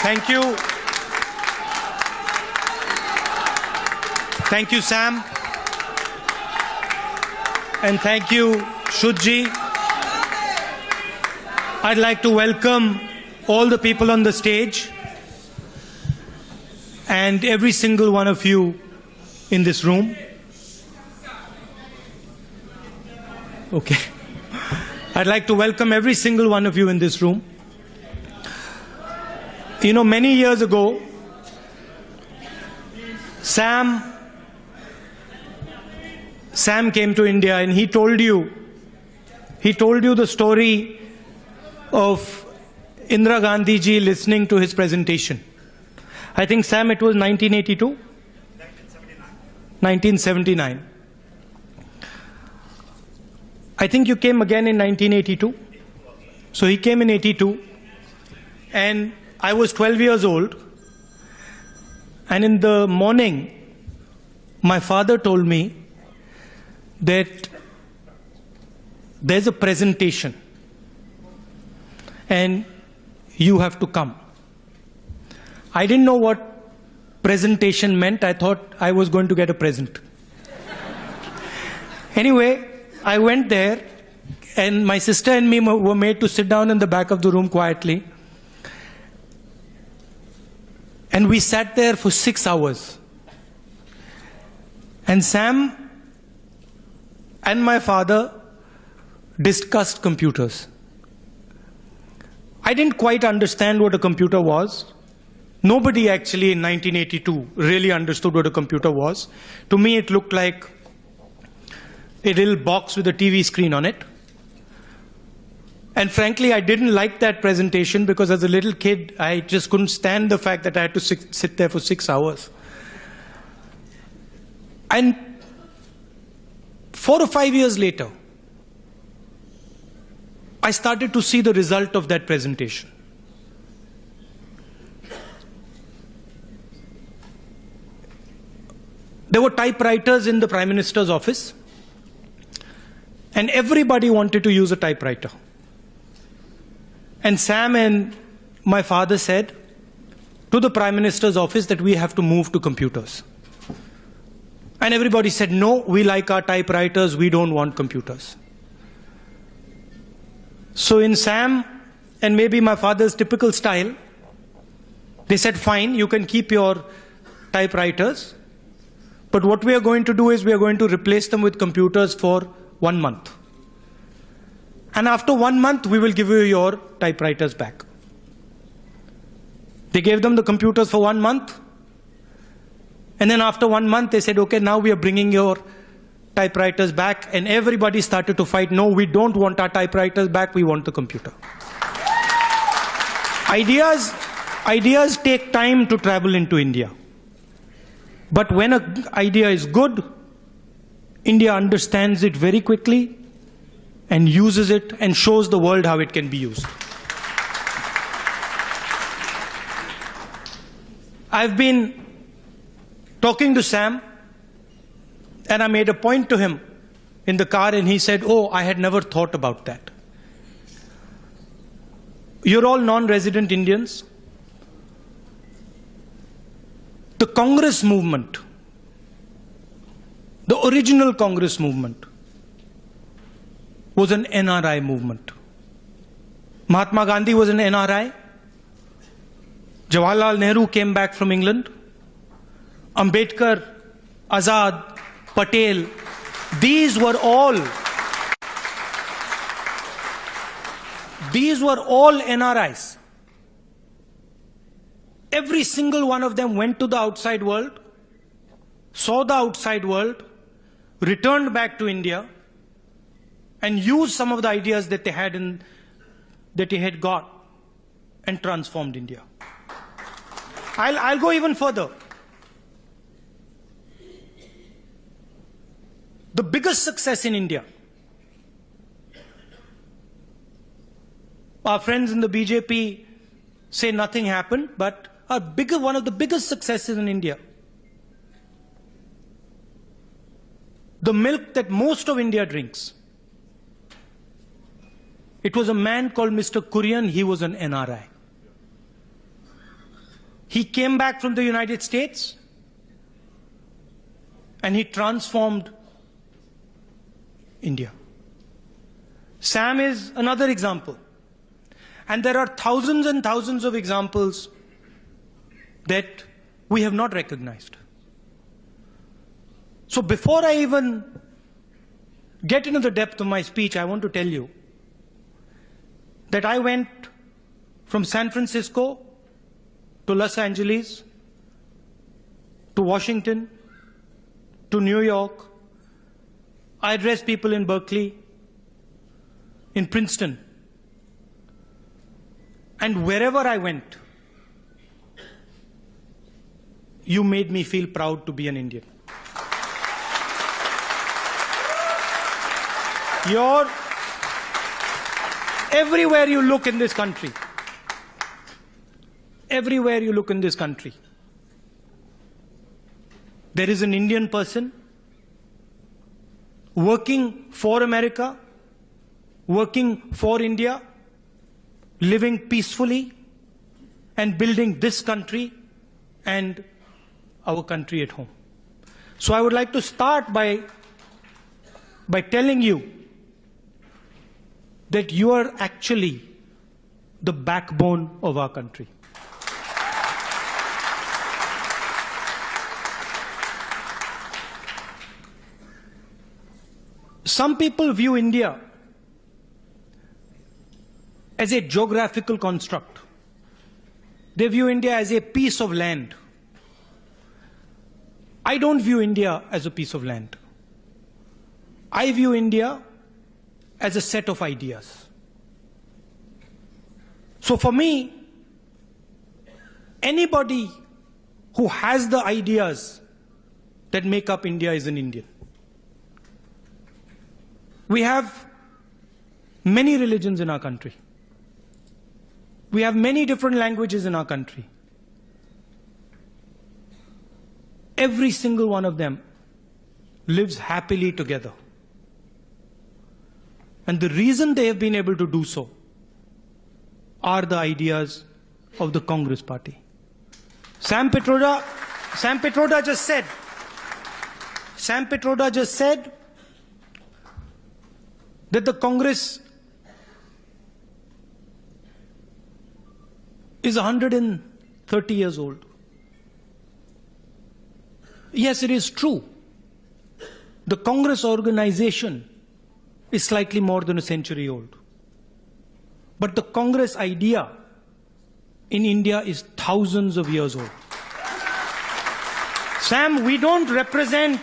Thank you. Thank you, Sam. And thank you, Shudji. I'd like to welcome all the people on the stage and every single one of you in this room. Okay. I'd like to welcome every single one of you in this room. You know, many years ago, Sam came to India and he told you the story of Indira Gandhi ji listening to his presentation. I think, Sam, it was 1982? 1979. I think you came again in 1982. So he came in 82 and I was 12 years old, and in the morning my father told me that there's a presentation and you have to come. I didn't know what presentation meant. I thought I was going to get a present. Anyway, I went there and my sister and me were made to sit down in the back of the room quietly. And we sat there for 6 hours. And Sam and my father discussed computers. I didn't quite understand what a computer was. Nobody actually in 1982 really understood what a computer was. To me, it looked like a little box with a TV screen on it. And frankly, I didn't like that presentation because as a little kid, I just couldn't stand the fact that I had to sit there for 6 hours. And 4 or 5 years later, I started to see the result of that presentation. There were typewriters in the Prime Minister's office, and everybody wanted to use a typewriter. And Sam and my father said to the Prime Minister's office that we have to move to computers. And everybody said, no, we like our typewriters, we don't want computers. So in Sam and maybe my father's typical style, they said, fine, you can keep your typewriters, but what we are going to do is we are going to replace them with computers for 1 month. And after 1 month, we will give you your typewriters back. They gave them the computers for 1 month. And then after 1 month, they said, okay, now we are bringing your typewriters back. And everybody started to fight. No, we don't want our typewriters back. We want the computer. Ideas take time to travel into India. But when an idea is good, India understands it very quickly and uses it and shows the world how it can be used. I've been talking to Sam, and I made a point to him in the car, and he said, oh, I had never thought about that. You're all non-resident Indians. The Congress movement, the original Congress movement, was an NRI movement. Mahatma Gandhi was an NRI. Jawaharlal Nehru came back from England. Ambedkar, Azad, Patel, these were all NRIs. Every single one of them went to the outside world, saw the outside world, returned back to India, and used some of the ideas that they had got and transformed India. I'll go even further. The biggest success in India, our friends in the BJP say nothing happened, but one of the biggest successes in India, the milk that most of India drinks, it was a man called Mr. Kurian. He was an NRI. He came back from the United States and he transformed India. Sam is another example. And there are thousands and thousands of examples that we have not recognized. So before I even get into the depth of my speech, I want to tell you that I went from San Francisco to Los Angeles, to Washington, to New York. I addressed people in Berkeley, in Princeton. And wherever I went, you made me feel proud to be an Indian. Everywhere you look in this country, everywhere you look in this country, there is an Indian person working for America, working for India, living peacefully and building this country and our country at home. So I would like to start by telling you that you are actually the backbone of our country. Some people view India as a geographical construct. They view India as a piece of land. I don't view India as a piece of land. I view India as a set of ideas. So for me, anybody who has the ideas that make up India is an Indian. We have many religions in our country. We have many different languages in our country. Every single one of them lives happily together. And the reason they have been able to do so are the ideas of the Congress Party. Sam Pitroda just said that the Congress is 130 years old. Yes, it is true. The Congress organization is slightly more than a century old. But the Congress idea in India is thousands of years old. Sam, we don't represent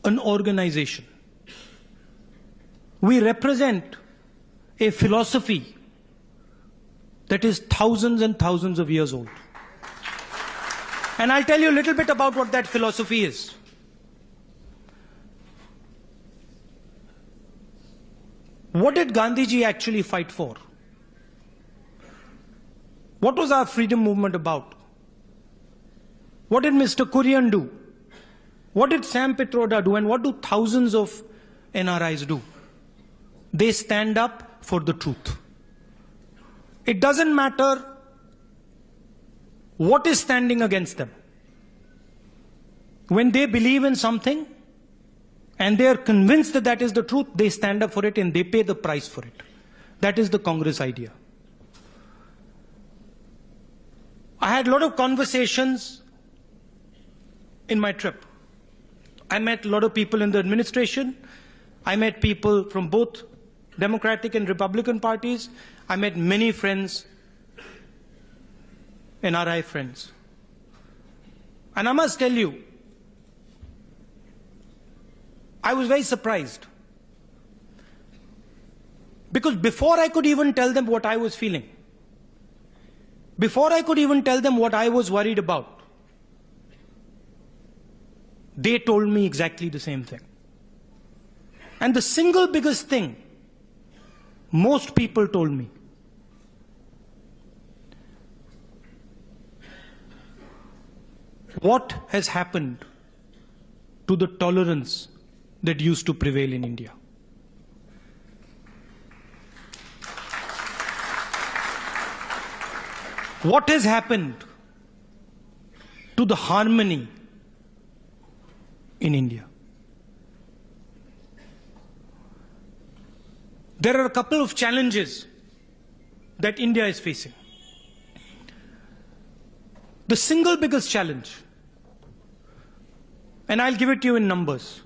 an organization. We represent a philosophy that is thousands and thousands of years old. And I'll tell you a little bit about what that philosophy is. What did Gandhiji actually fight for? What was our freedom movement about? What did Mr. Kurian do? What did Sam Pitroda do? And what do thousands of NRIs do? They stand up for the truth. It doesn't matter what is standing against them. When they believe in something and they are convinced that that is the truth, they stand up for it and they pay the price for it. That is the Congress idea. I had a lot of conversations in my trip. I met a lot of people in the administration. I met people from both Democratic and Republican parties. I met many friends, NRI friends. And I must tell you, I was very surprised. Because before I could even tell them what I was feeling, before I could even tell them what I was worried about, they told me exactly the same thing. And the single biggest thing most people told me, what has happened to the tolerance that used to prevail in India? What has happened to the harmony in India? There are a couple of challenges that India is facing. The single biggest challenge, and I'll give it to you in numbers,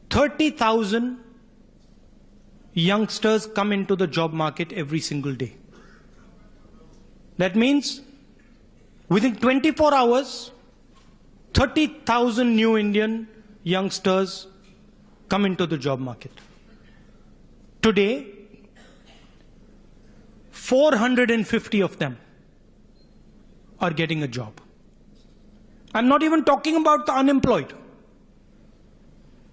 30,000 youngsters come into the job market every single day. That means within 24 hours, 30,000 new Indian youngsters come into the job market. Today, 450 of them are getting a job. I'm not even talking about the unemployed.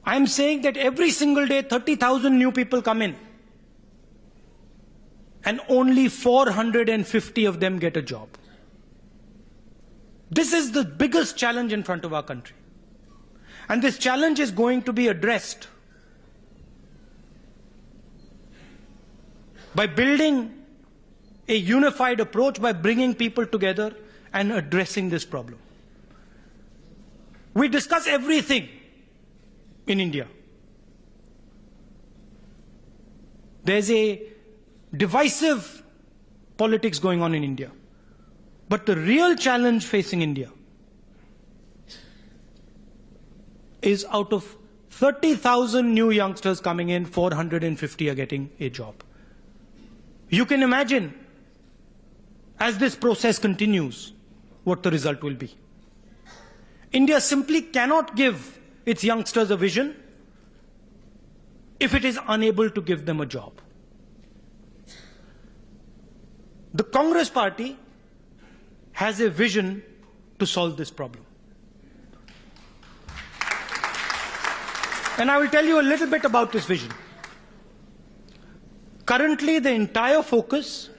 I'm saying that every single day 30,000 new people come in and only 450 of them get a job. This is the biggest challenge in front of our country. And this challenge is going to be addressed by building a unified approach, by bringing people together and addressing this problem. We discuss everything in India. There's a divisive politics going on in India. But the real challenge facing India is out of 30,000 new youngsters coming in, 450 are getting a job. You can imagine, as this process continues, what the result will be. India simply cannot give its youngsters a vision if it is unable to give them a job. The Congress party has a vision to solve this problem. And I will tell you a little bit about this vision. Currently, the entire focus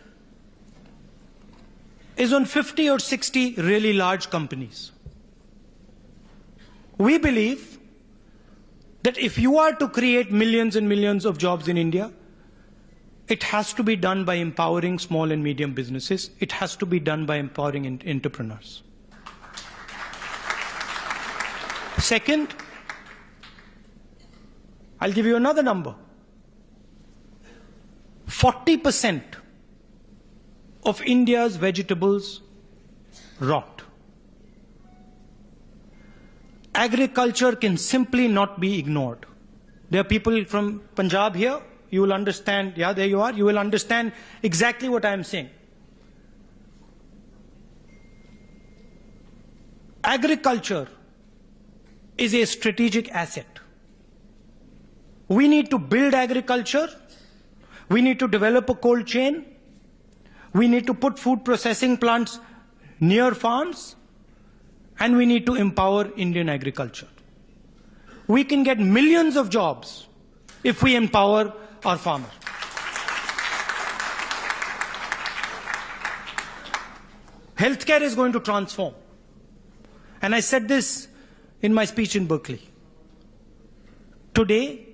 is on 50 or 60 really large companies. We believe that if you are to create millions and millions of jobs in India, it has to be done by empowering small and medium businesses. It has to be done by empowering entrepreneurs. Second, I'll give you another number. 40% of India's vegetables rot. Agriculture can simply not be ignored. There are people from Punjab here. You will understand, yeah, there you are. You will understand exactly what I am saying. Agriculture is a strategic asset. We need to build agriculture. We need to develop a cold chain. We need to put food processing plants near farms. And we need to empower Indian agriculture. We can get millions of jobs if we empower our farmers. Healthcare is going to transform. And I said this in my speech in Berkeley. Today,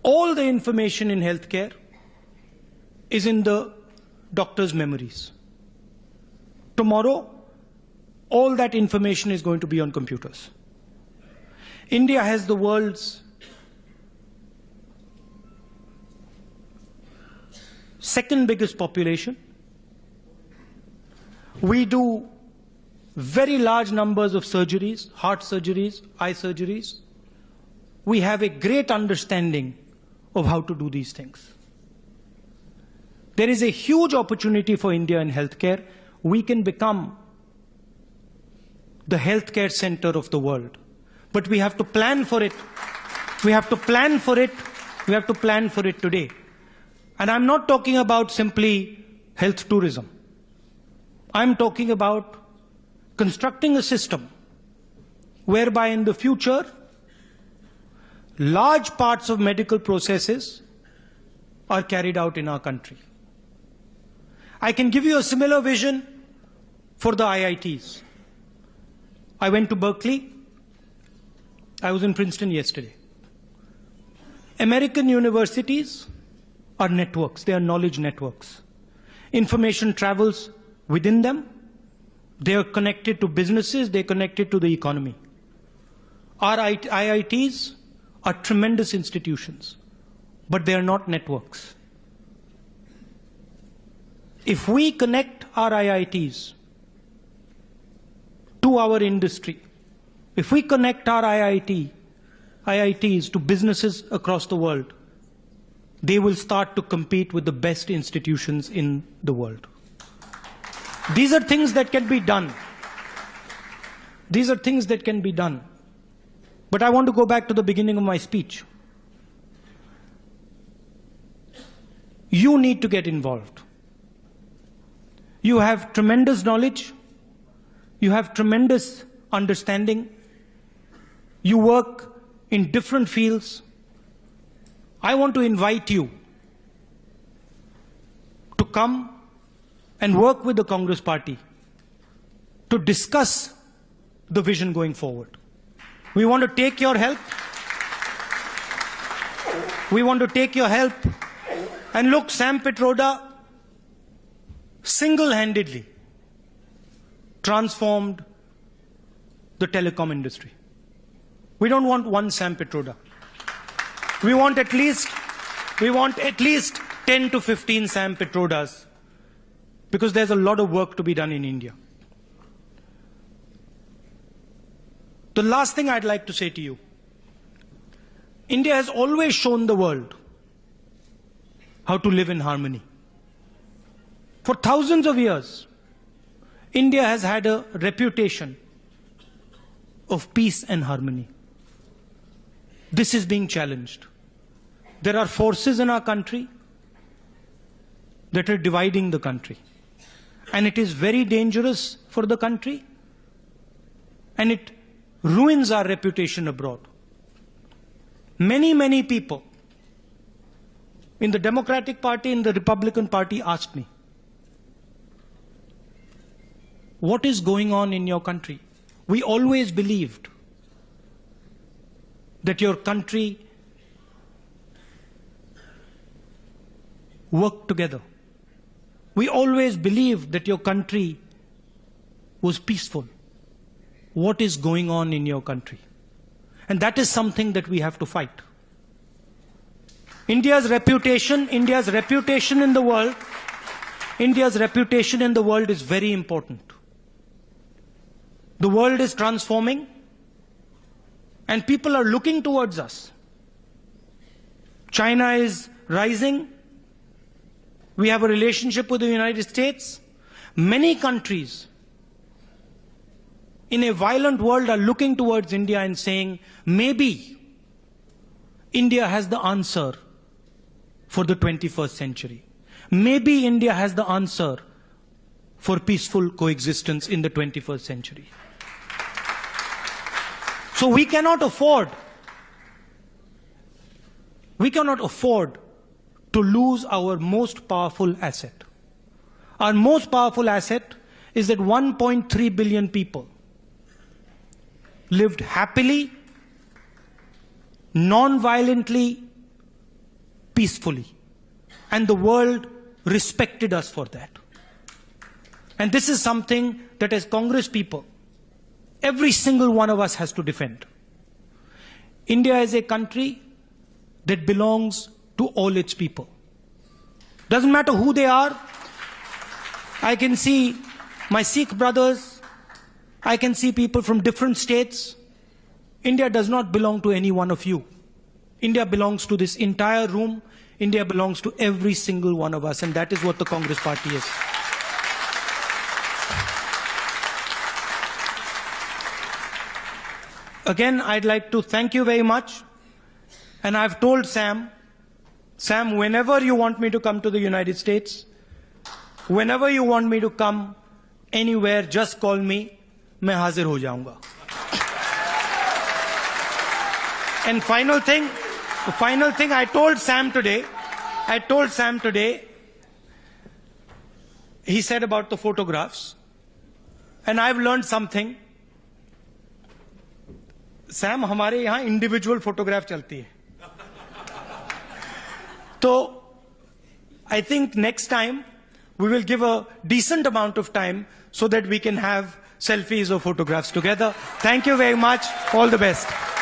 all the information in healthcare is in the doctor's memories. Tomorrow, all that information is going to be on computers. India has the world's second biggest population. We do very large numbers of surgeries, heart surgeries, eye surgeries. We have a great understanding of how to do these things. There is a huge opportunity for India in healthcare. We can become the healthcare center of the world. But we have to plan for it. We have to plan for it. We have to plan for it today. And I'm not talking about simply health tourism. I'm talking about constructing a system whereby in the future, large parts of medical processes are carried out in our country. I can give you a similar vision for the IITs. I went to Berkeley. I was in Princeton yesterday. American universities are networks. They are knowledge networks. Information travels within them. They are connected to businesses. They are connected to the economy. Our IITs are tremendous institutions, but they are not networks. If we connect our IITs to our industry, if we connect our IITs to businesses across the world, they will start to compete with the best institutions in the world. These are things that can be done. These are things that can be done. But I want to go back to the beginning of my speech. You need to get involved. You have tremendous knowledge. You have tremendous understanding. You work in different fields. I want to invite you to come and work with the Congress Party to discuss the vision going forward. We want to take your help. We want to take your help. And look, Sam Pitroda single-handedly transformed the telecom industry. We don't want one Sam Pitroda. We want at least 10 to 15 Sam Pitrodas, because there's a lot of work to be done in India. The last thing I'd like to say to you, India has always shown the world how to live in harmony. For thousands of years, India has had a reputation of peace and harmony. This is being challenged. There are forces in our country that are dividing the country. And it is very dangerous for the country, and it ruins our reputation abroad. Many people in the Democratic Party, in the Republican Party asked me, what is going on in your country? We always believed that your country worked together. We always believed that your country was peaceful. What is going on in your country? And that is something that we have to fight. India's reputation in the world is very important. The world is transforming, and people are looking towards us. China is rising. We have a relationship with the United States. Many countries in a violent world are looking towards India and saying, maybe India has the answer for the 21st century. Maybe India has the answer for peaceful coexistence in the 21st century. So we cannot afford to lose our most powerful asset. Our most powerful asset is that 1.3 billion people lived happily, non-violently, peacefully. And the world respected us for that. And this is something that as Congress people, every single one of us has to defend. India is a country that belongs to all its people. Doesn't matter who they are. I can see my Sikh brothers. I can see people from different states. India does not belong to any one of you. India belongs to this entire room. India belongs to every single one of us, and that is what the Congress Party is. Again, I'd like to thank you very much. And I've told Sam, whenever you want me to come to the United States, whenever you want me to come anywhere, just call me. मैं हाजिर हो जाऊंगा. And final thing I told Sam today, he said about the photographs, and I've learned something. Sam, हमारे यहाँ individual photograph चलती है. तो I think next time we will give a decent amount of time so that we can have selfies or photographs together. Thank you very much. All the best.